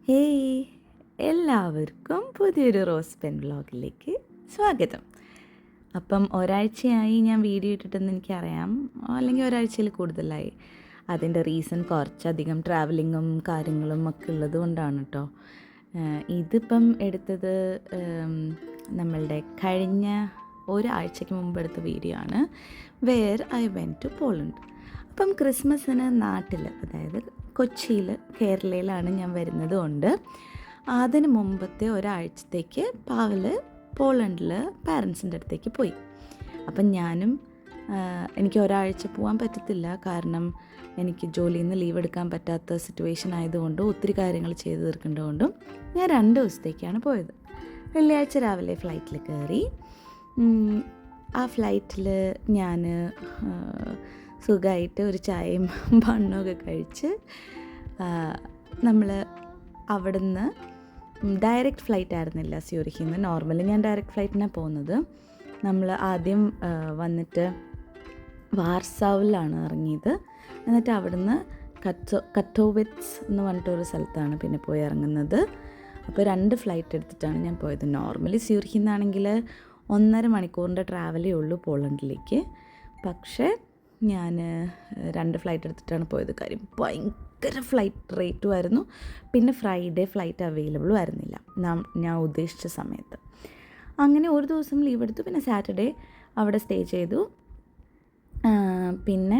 Hey, എല്ലാവർക്കും പുതിയൊരു rose pen വ്ളോഗിലേക്ക് സ്വാഗതം. അപ്പം ഒരാഴ്ചയായി ഞാൻ വീഡിയോ ഇട്ടിട്ടെന്ന് എനിക്കറിയാം, അല്ലെങ്കിൽ ഒരാഴ്ചയിൽ കൂടുതലായി. അതിൻ്റെ റീസൺ കുറച്ചധികം ട്രാവലിങ്ങും കാര്യങ്ങളും ഒക്കെ ഉള്ളത് കൊണ്ടാണ് കേട്ടോ. ഇതിപ്പം എടുത്തത് നമ്മളുടെ കഴിഞ്ഞ ഒരാഴ്ചയ്ക്ക് മുമ്പ് എടുത്ത വീഡിയോ ആണ്, where I went to Poland. അപ്പം ക്രിസ്മസിന് നാട്ടിൽ, അതായത് കൊച്ചിയിൽ, കേരളയിലാണ് ഞാൻ വരുന്നത് കൊണ്ട് അതിന് മുമ്പത്തെ ഒരാഴ്ചത്തേക്ക് പാവൽ പോളണ്ടിൽ പാരൻസിൻ്റെ അടുത്തേക്ക് പോയി. അപ്പം ഞാനും എനിക്ക് ഒരാഴ്ച പോകാൻ പറ്റത്തില്ല, കാരണം എനിക്ക് ജോലിയിൽ നിന്ന് ലീവ് എടുക്കാൻ പറ്റാത്ത സിറ്റുവേഷൻ ആയതുകൊണ്ടും ഒത്തിരി കാര്യങ്ങൾ ചെയ്ത് തീർക്കേണ്ടതുകൊണ്ടും ഞാൻ 2 ദിവസത്തേക്കാണ് പോയത്. വെള്ളിയാഴ്ച രാവിലെ ഫ്ലൈറ്റിൽ കയറി. ആ ഫ്ലൈറ്റിൽ ഞാൻ സുഖമായിട്ട് ഒരു ചായയും ബണ്ണൊക്കെ കഴിച്ച് നമ്മൾ അവിടുന്ന് ഡയറക്റ്റ് ഫ്ലൈറ്റ് ആയിരുന്നില്ല സ്യൂറിഖിൽ നിന്ന്. നോർമലി ഞാൻ ഡയറക്റ്റ് ഫ്ലൈറ്റിനാണ് പോകുന്നത്. നമ്മൾ ആദ്യം വന്നിട്ട് വാർസാവിലാണ് ഇറങ്ങിയത്. എന്നിട്ട് അവിടുന്ന് കറ്റോവിറ്റ്സ് എന്ന് പറഞ്ഞിട്ടൊരു സ്ഥലത്താണ് പിന്നെ പോയി ഇറങ്ങുന്നത്. അപ്പോൾ 2 ഫ്ലൈറ്റ് എടുത്തിട്ടാണ് ഞാൻ പോയത്. നോർമലി സ്യൂറിഖിൽ നിന്നാണെങ്കിൽ 1.5 മണിക്കൂറിൻ്റെ ട്രാവലേ ഉള്ളൂ പോളണ്ടിലേക്ക്. പക്ഷേ ഞാൻ 2 ഫ്ലൈറ്റ് എടുത്തിട്ടാണ് പോയത്. കാര്യം ഭയങ്കര ഫ്ലൈറ്റ് റേറ്റും ആയിരുന്നു. പിന്നെ ഫ്രൈഡേ ഫ്ലൈറ്റ് അവൈലബിളും ആയിരുന്നില്ല ഞാൻ ഉദ്ദേശിച്ച സമയത്ത്. അങ്ങനെ ഒരു ദിവസം ലീവ് എടുത്തു. പിന്നെ സാറ്റർഡേ അവിടെ സ്റ്റേ ചെയ്തു. പിന്നെ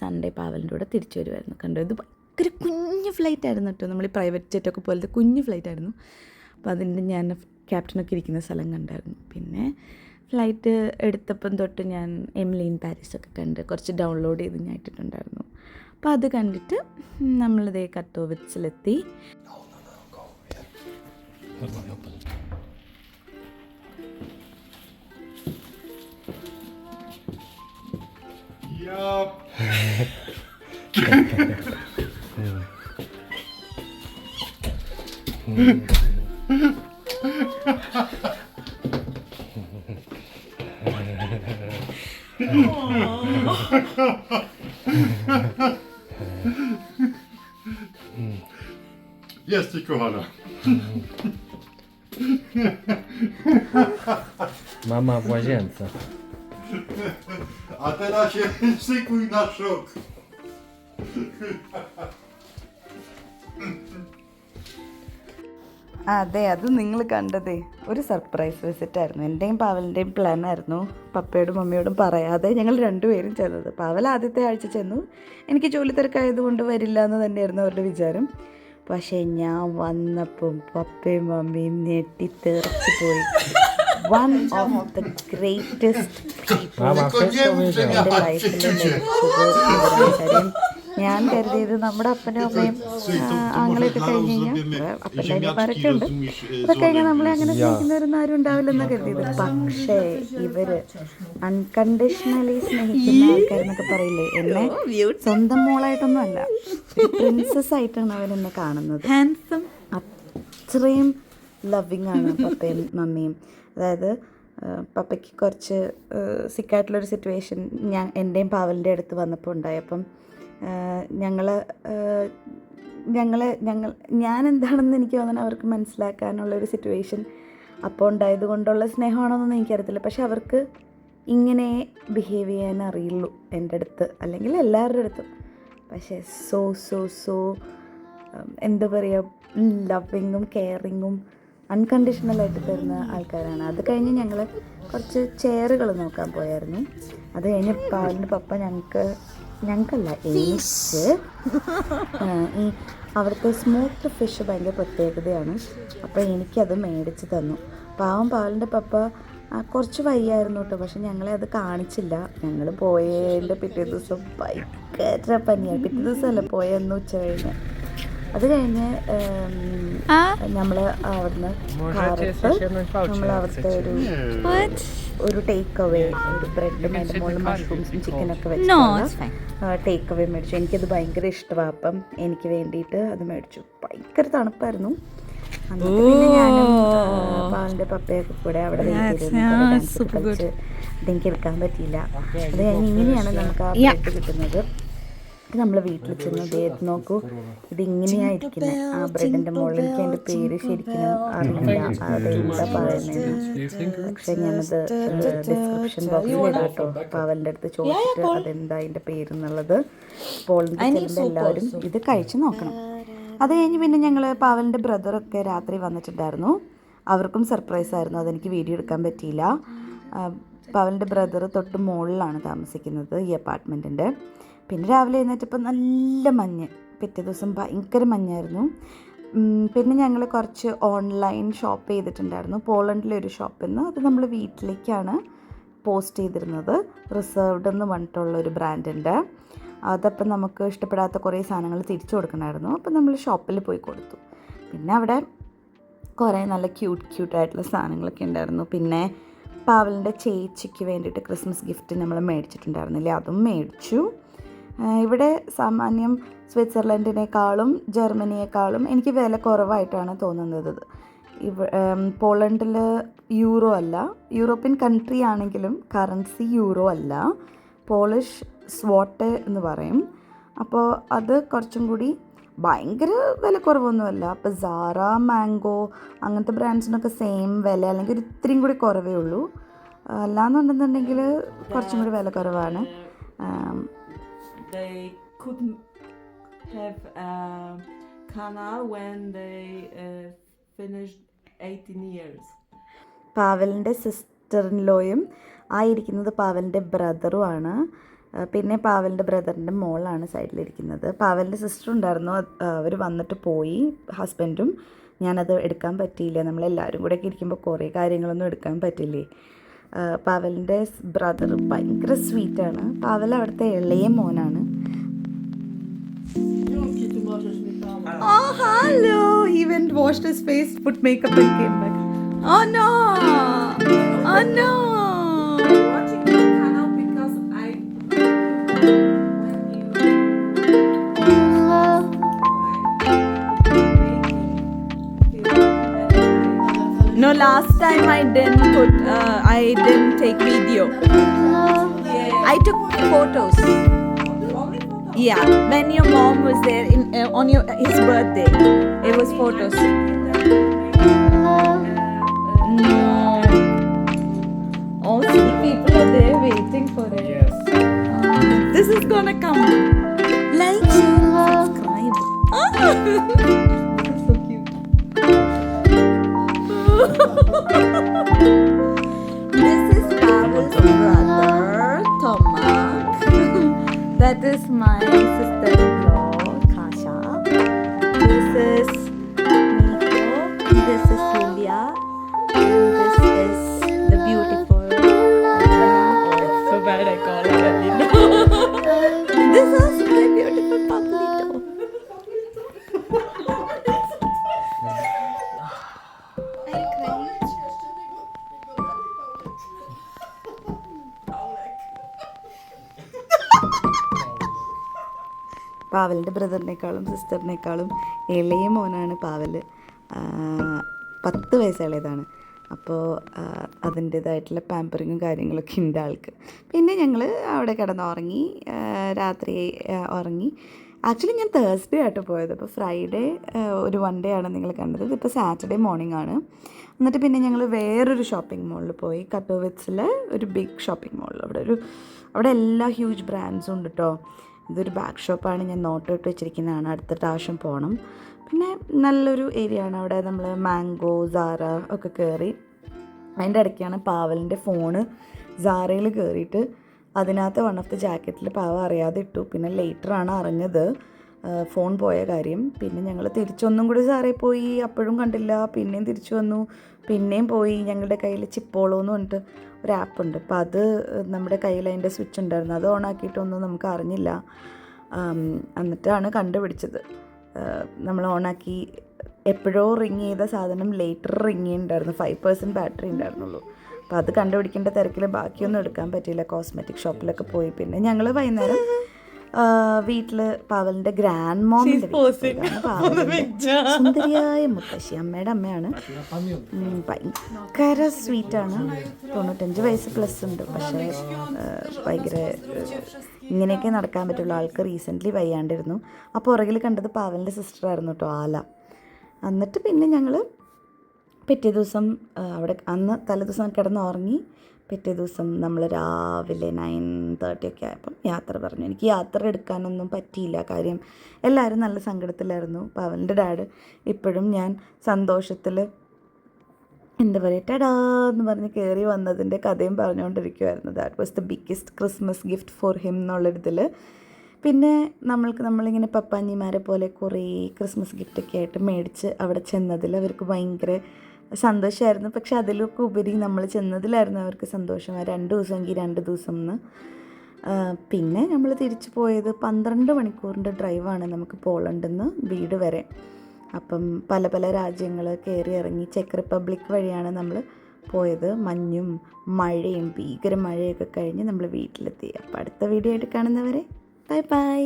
സൺഡേ പാവലിൻ്റെ കൂടെ തിരിച്ചു വരുമായിരുന്നു. കണ്ടു, ഇത് ഭയങ്കര കുഞ്ഞു ഫ്ലൈറ്റ് ആയിരുന്നു കേട്ടോ. നമ്മൾ ഈ പ്രൈവറ്റ് ജെറ്റൊക്കെ പോലത്തെ കുഞ്ഞു ഫ്ലൈറ്റ് ആയിരുന്നു. അപ്പോൾ അതിൻ്റെ ഞാൻ ക്യാപ്റ്റനൊക്കെ ഇരിക്കുന്ന സ്ഥലം കണ്ടായിരുന്നു. പിന്നെ ഫ്ലൈറ്റ് എടുത്തപ്പം തൊട്ട് ഞാൻ എമിലീൻ പാരീസൊക്കെ കണ്ട് കുറച്ച് ഡൗൺലോഡ് ചെയ്ത് ഞാൻ ഇട്ടിട്ടുണ്ടായിരുന്നു. അപ്പോൾ അത് കണ്ടിട്ട് നമ്മളിതേ കറ്റോവിറ്റ്സിലെത്തി. Jest i kochana. Mama w łazience. A teraz się szykuj na szok. അതെ, അത് നിങ്ങൾ കണ്ടതേ ഒരു സർപ്രൈസ് വിസിറ്റായിരുന്നു. എൻ്റെയും പാവലിൻ്റെയും പ്ലാനായിരുന്നു. പപ്പയോടും മമ്മിയോടും പറയാതെ ഞങ്ങൾ 2 പേരും ചെന്നത്. പാവൽ ആദ്യത്തെ ആഴ്ച ചെന്നു. എനിക്ക് ജോലി തിരക്കായതുകൊണ്ട് വരില്ല എന്ന് തന്നെയായിരുന്നു അവരുടെ വിചാരം. പക്ഷേ ഞാൻ വന്നപ്പം പപ്പയും മമ്മിയും ഞെട്ടിത്തെറിച്ച് പോയി. One of the greatest people എൻ്റെ ലൈഫിൽ കാര്യം. ഞാൻ കരുതിയത് നമ്മുടെ അപ്പനും അമ്മയും ആങ്ങളെയൊക്കെ കഴിഞ്ഞ് കഴിഞ്ഞാൽ അപ്പൻ്റെ അനിയന്മാരൊക്കെ ഉണ്ട്, അതൊക്കെ കഴിഞ്ഞാൽ നമ്മളെ അങ്ങനെ സ്നേഹിക്കുന്നവരൊന്നും ആരും ഉണ്ടാവില്ലെന്ന് കരുതിയത്. പക്ഷേ ഇവര് അൺകണ്ടീഷണലി സ്നേഹിക്കുന്ന ആൾക്കാരെന്നൊക്കെ പറയില്ലേ, എന്നെ സ്വന്തം മോളായിട്ടൊന്നും അല്ല, പ്രിൻസസ് ആയിട്ടാണ് അവരെന്നെ കാണുന്നത്. ഹാൻസം, അത്രയും ലവിങ് ആണ് പപ്പയും മമ്മിയും. അതായത് പപ്പയ്ക്ക് കുറച്ച് സിക്കായിട്ടുള്ളൊരു സിറ്റുവേഷൻ എൻ്റെയും പാവലിൻ്റെ അടുത്ത് വന്നപ്പോൾ ഉണ്ടായപ്പം ഞാൻ എന്താണെന്ന് എനിക്ക് തോന്നുന്നു അവർക്ക് മനസ്സിലാക്കാനുള്ളൊരു സിറ്റുവേഷൻ അപ്പോൾ ഉണ്ടായത് കൊണ്ടുള്ള സ്നേഹമാണോന്നൊന്നും എനിക്കറിയത്തില്ല. പക്ഷെ അവർക്ക് ഇങ്ങനെ ബിഹേവ് ചെയ്യാൻ അറിയുള്ളൂ എൻ്റെ അടുത്ത്, അല്ലെങ്കിൽ എല്ലാവരുടെ അടുത്തും. പക്ഷേ സോ എന്താ പറയുക, ലവിങ്ങും കെയറിങ്ങും അൺകണ്ടീഷണലായിട്ട് തരുന്ന ആൾക്കാരാണ്. അത് കഴിഞ്ഞ് ഞങ്ങൾ കുറച്ച് ചെയറുകൾ നോക്കാൻ പോയായിരുന്നു. അത് കഴിഞ്ഞ് പാലിൻ്റെ പപ്പ ഞങ്ങൾക്കല്ല എനിക്ക് ഈ അവിടുത്തെ സ്മോക്ക്ഡ് ഫിഷ് ഭയങ്കര പ്രത്യേകതയാണ്. അപ്പോൾ എനിക്കത് മേടിച്ച് തന്നു. പാലിൻ്റെ പപ്പ കുറച്ച് വയ്യായിരുന്നു കേട്ടോ, പക്ഷെ ഞങ്ങളെ അത് കാണിച്ചില്ല. ഞങ്ങൾ പോയതിൻ്റെ പിറ്റേ ദിവസം ഭയങ്കര പനിയാണ്. പിറ്റേ ദിവസമല്ല, പോയെന്ന് ഉച്ച കഴിഞ്ഞ്. അത് കഴിഞ്ഞ് നമ്മൾ അവിടുന്ന് നമ്മൾ അവിടുത്തെ ഒരു ടേക്ക് അവേ, ഒരു ബ്രെഡും അതിൻ്റെ മുകളിൽ മഷ്റൂംസും ചിക്കനൊക്കെ വെച്ച് ടേക്ക് അവേ മേടിച്ചു. എനിക്കത് ഭയങ്കര ഇഷ്ടമാണ്. അപ്പം എനിക്ക് വേണ്ടിയിട്ട് അത് മേടിച്ചു. ഭയങ്കര തണുപ്പായിരുന്നു. എന്നിട്ട് പിന്നെ ഞാനും പാലിൻ്റെ പപ്പയൊക്കെ കൂടെ അവിടെ കളിച്ച് അതെനിക്ക് എടുക്കാൻ പറ്റിയില്ല. അത് കഴിഞ്ഞ് ഇങ്ങനെയാണ് നമുക്ക് ആ ബ്രെഡ് കിട്ടുന്നത്. നമ്മൾ വീട്ടിൽ ചെന്ന് ഇത് നോക്കൂ, ഇതിങ്ങനെയായിരിക്കുന്നത് ആ ബ്രെഡിൻ്റെ മുകളിൽ. എനിക്ക് അതിൻ്റെ പേര് ശരിക്കും അറിയില്ല, അതെന്താ പറയുന്നതെന്ന്. പക്ഷെ ഞാനത് ഡിസ്ക്രിപ്ഷൻ ബോക്സിൽ ഇടാം കേട്ടോ. പാവലിൻ്റെ അടുത്ത് ചോദിച്ചിട്ട് അതെന്താ അതിൻ്റെ പേരെന്നുള്ളത്. പോളിൻ്റെ ചെല്ലുമ്പോൾ എല്ലാവരും ഇത് കഴിച്ച് നോക്കണം. അത് കഴിഞ്ഞ് പിന്നെ ഞങ്ങൾ പാവലിൻ്റെ ബ്രദറൊക്കെ രാത്രി വന്നിട്ടുണ്ടായിരുന്നു. അവർക്കും സർപ്രൈസ് ആയിരുന്നു, അതെനിക്ക് വീഡിയോ എടുക്കാൻ പറ്റിയില്ല. പാവലിൻ്റെ ബ്രദർ തൊട്ട് മുകളിലാണ് താമസിക്കുന്നത് ഈ അപ്പാർട്ട്മെൻറ്റിൻ്റെ. പിന്നെ രാവിലെ എഴുന്നേറ്റപ്പോൾ നല്ല മഞ്ഞ്, പിറ്റേ ദിവസം ഭയങ്കര മഞ്ഞായിരുന്നു. പിന്നെ ഞങ്ങൾ കുറച്ച് ഓൺലൈൻ ഷോപ്പ് ചെയ്തിട്ടുണ്ടായിരുന്നു, പോളണ്ടിലെ ഒരു ഷോപ്പിൽ നിന്ന്. അത് നമ്മൾ വീട്ടിലേക്കാണ് പോസ്റ്റ് ചെയ്തിരുന്നത്, റിസർവ്ഡ് എന്ന് പറഞ്ഞിട്ടുള്ള ഒരു ബ്രാൻഡിൻ്റെ. അതപ്പം നമുക്ക് ഇഷ്ടപ്പെടാത്ത കുറേ സാധനങ്ങൾ തിരിച്ചു കൊടുക്കണമായിരുന്നു. അപ്പം നമ്മൾ ഷോപ്പിൽ പോയി കൊടുത്തു. പിന്നെ അവിടെ കുറേ നല്ല ക്യൂട്ടായിട്ടുള്ള സാധനങ്ങളൊക്കെ ഉണ്ടായിരുന്നു. പിന്നെ പാവലിൻ്റെ ചേച്ചിക്ക് വേണ്ടിയിട്ട് ക്രിസ്മസ് ഗിഫ്റ്റ് നമ്മൾ മേടിച്ചിട്ടുണ്ടായിരുന്നില്ലേ, അതും മേടിച്ചു. ഇവിടെ സാമാന്യം സ്വിറ്റ്സർലൻഡിനേക്കാളും ജർമ്മനിയേക്കാളും എനിക്ക് വില കുറവായിട്ടാണ് തോന്നുന്നത്. പോളണ്ടിൽ യൂറോ അല്ല, യൂറോപ്യൻ കൺട്രി ആണെങ്കിലും കറൻസി യൂറോ അല്ല, പോളിഷ് സ്വോട്ട് എന്ന് പറയും. അപ്പോൾ അത് കുറച്ചും കൂടി ഭയങ്കര വില കുറവൊന്നുമല്ല. അപ്പോൾ സാറ, മാംഗോ അങ്ങനത്തെ ബ്രാൻഡ്സിനൊക്കെ സെയിം വില, അല്ലെങ്കിൽ ഒരു ഇത്രയും കൂടി കുറവേ ഉള്ളൂ. അല്ലാന്നുണ്ടെന്നുണ്ടെങ്കിൽ കുറച്ചും കൂടി വില കുറവാണ്. They couldn't have a canal when they finished 18 years. പാവലിൻ്റെ സിസ്റ്ററിൻലോയും ആയിരിക്കുന്നത് പാവലിൻ്റെ ബ്രദറുമാണ്. പിന്നെ പാവലിൻ്റെ ബ്രദറിൻ്റെ മോളാണ് സൈഡിലിരിക്കുന്നത്. പാവലിൻ്റെ സിസ്റ്റർ ഉണ്ടായിരുന്നു, അവർ വന്നിട്ട് പോയി, ഹസ്ബൻഡും. ഞാനത് എടുക്കാൻ പറ്റിയില്ല, നമ്മളെല്ലാവരും കൂടെ ഒക്കെ ഇരിക്കുമ്പോൾ കുറേ കാര്യങ്ങളൊന്നും എടുക്കാൻ പറ്റില്ലേ. പാവലിൻ്റെ ബ്രദർ ഭയങ്കര സ്വീറ്റാണ്. പാവൽ അവിടുത്തെ ഇളയ മോനാണ്. Oh, hello! He went washed his face, put makeup and came back. Oh no! Oh no! I'm watching the canal because No, last time I didn't take video. I took photos. Yeah, when your mom was there on his birthday, it was photos. No. Oh, see, people are there waiting for it. Yes. This is gonna come. Like, share, subscribe. That's so cute. This is Pavel's brother, Tomak. That is my sister-in-law, Kasha. This is Nico. This is Julia. And this is the beautiful Alina. so bad I call her Alina. This is my beautiful Pablito. പാവലിൻ്റെ ബ്രദറിനേക്കാളും സിസ്റ്ററിനേക്കാളും ഇളയ മോനാണ് പാവൽ. 10 വയസ്സ് ഇളയതാണ്. അപ്പോൾ അതിൻ്റേതായിട്ടുള്ള പാമ്പറിങ്ങും കാര്യങ്ങളൊക്കെ ഉണ്ട് ആൾക്ക്. പിന്നെ ഞങ്ങൾ അവിടെ കിടന്നുറങ്ങി, രാത്രി ഉറങ്ങി. ആക്ച്വലി ഞാൻ തേഴ്സ്ഡേ ആയിട്ട് പോയത്. അപ്പോൾ ഫ്രൈഡേ ഒരു 1 ഡേ ആണ് നിങ്ങൾ കണ്ടത്. ഇതിപ്പോൾ സാറ്റർഡേ മോർണിംഗ് ആണ്. എന്നിട്ട് പിന്നെ ഞങ്ങൾ വേറൊരു ഷോപ്പിംഗ് മോളിൽ പോയി, കട്ടോവിറ്റ്സിലെ ഒരു ബിഗ് ഷോപ്പിംഗ് മോളിൽ. അവിടെ എല്ലാ ഹ്യൂജ് ബ്രാൻഡ്സും ഉണ്ട് കേട്ടോ. ഇതൊരു ബാഗ് ഷോപ്പാണ്, ഞാൻ നോട്ട് ഇട്ട് വെച്ചിരിക്കുന്നതാണ്, അടുത്ത പ്രാവശ്യം പോകണം. പിന്നെ നല്ലൊരു ഏരിയ ആണ് അവിടെ. നമ്മൾ മാംഗോ, സാറ ഒക്കെ കയറി. അതിൻ്റെ ഇടയ്ക്കാണ് പാവലിൻ്റെ ഫോണ് സാറയിൽ കയറിയിട്ട് അതിനകത്ത് വൺ ഓഫ് ദി ജാക്കറ്റിൽ പാവ അറിയാതെ ഇട്ടു. പിന്നെ ലേറ്ററാണ് അറിഞ്ഞത് ഫോൺ പോയ കാര്യം. പിന്നെ ഞങ്ങൾ തിരിച്ചൊന്നും കൂടി സാറേ പോയി, അപ്പോഴും കണ്ടില്ല. പിന്നെയും തിരിച്ചു വന്നു, പിന്നെയും പോയി. ഞങ്ങളുടെ കയ്യിൽ ചിപ്പോളോ എന്ന് പറഞ്ഞിട്ട് ഒരു ആപ്പുണ്ട്. അപ്പോൾ അത് നമ്മുടെ കയ്യിൽ അതിൻ്റെ സ്വിച്ച് ഉണ്ടായിരുന്നു, അത് ഓണാക്കിയിട്ടൊന്നും നമുക്ക് അറിഞ്ഞില്ല. എന്നിട്ടാണ് കണ്ടുപിടിച്ചത്. നമ്മൾ ഓണാക്കി എപ്പോഴോ റിങ് ചെയ്ത സാധനം ലേറ്റർ റിങ് ചെയ്യുന്നുണ്ടായിരുന്നു. 5% ബാറ്ററി ഉണ്ടായിരുന്നുള്ളൂ. അപ്പോൾ അത് കണ്ടുപിടിക്കേണ്ട തിരക്കിൽ ബാക്കിയൊന്നും എടുക്കാൻ പറ്റിയില്ല. കോസ്മെറ്റിക് ഷോപ്പിലൊക്കെ പോയി. പിന്നെ ഞങ്ങൾ വൈകുന്നേരം വീട്ടിൽ പാവലിൻ്റെ ഗ്രാൻഡ് മോമിൻ്റെ സുന്ദരിയായ മുത്തശ്ശി, അമ്മയുടെ അമ്മയാണ്. ഭയങ്കര സ്വീറ്റാണ്. 95 വയസ്സ് പ്ലസ് ഉണ്ട്. പക്ഷേ ഭയങ്കര ഇങ്ങനെയൊക്കെ നടക്കാൻ പറ്റുള്ളൂ. ആൾക്ക് റീസെൻ്റ്ലി വയ്യാണ്ടിരുന്നു. ആ പുറകിൽ കണ്ടത് പാവലിൻ്റെ സിസ്റ്ററായിരുന്നു കേട്ടോ, ആല. എന്നിട്ട് പിന്നെ ഞങ്ങൾ പിറ്റേ ദിവസം അവിടെ അന്ന് തലേദിവസം കിടന്നുറങ്ങി. പിറ്റേ ദിവസം നമ്മൾ രാവിലെ 9:30 ഒക്കെ ആയപ്പം യാത്ര പറഞ്ഞു. എനിക്ക് യാത്ര എടുക്കാനൊന്നും പറ്റിയില്ല. കാര്യം എല്ലാവരും നല്ല സങ്കടത്തിലായിരുന്നു. പാവലിൻ്റെ ഡാഡ് ഇപ്പോഴും ഞാൻ സന്തോഷത്തിൽ എന്താ പറയുക ടടാന്ന് പറഞ്ഞ് കയറി വന്നതിൻ്റെ കഥയും പറഞ്ഞുകൊണ്ടിരിക്കുമായിരുന്നു. That was the biggest Christmas gift for him എന്നുള്ളൊരിതിൽ. പിന്നെ നമ്മളിങ്ങനെ പപ്പാഞ്ഞിമാരെ പോലെ കുറേ ക്രിസ്മസ് ഗിഫ്റ്റൊക്കെ ആയിട്ട് മേടിച്ച് അവിടെ ചെന്നതിൽ അവർക്ക് ഭയങ്കര സന്തോഷമായിരുന്നു. പക്ഷെ അതിലൊക്കെ ഉപരി നമ്മൾ ചെന്നതിലായിരുന്നു അവർക്ക് സന്തോഷം. 2 ദിവസമെങ്കിൽ 2 ദിവസം എന്ന്. പിന്നെ നമ്മൾ തിരിച്ചു പോയത് 12 മണിക്കൂറിൻ്റെ ഡ്രൈവാണ് നമുക്ക് പോളണ്ടിൽ നിന്ന് വീട് വരെ. അപ്പം പല പല രാജ്യങ്ങൾ കയറി ഇറങ്ങി ചെക്ക് റിപ്പബ്ലിക് വഴിയാണ് നമ്മൾ പോയത്. മഞ്ഞും മഴയും ഭീകര മഴയൊക്കെ കഴിഞ്ഞ് നമ്മൾ വീട്ടിലെത്തി. അപ്പോൾ അടുത്ത വീഡിയോ ആയിട്ട് കാണുന്നവരെ ബൈ ബൈ.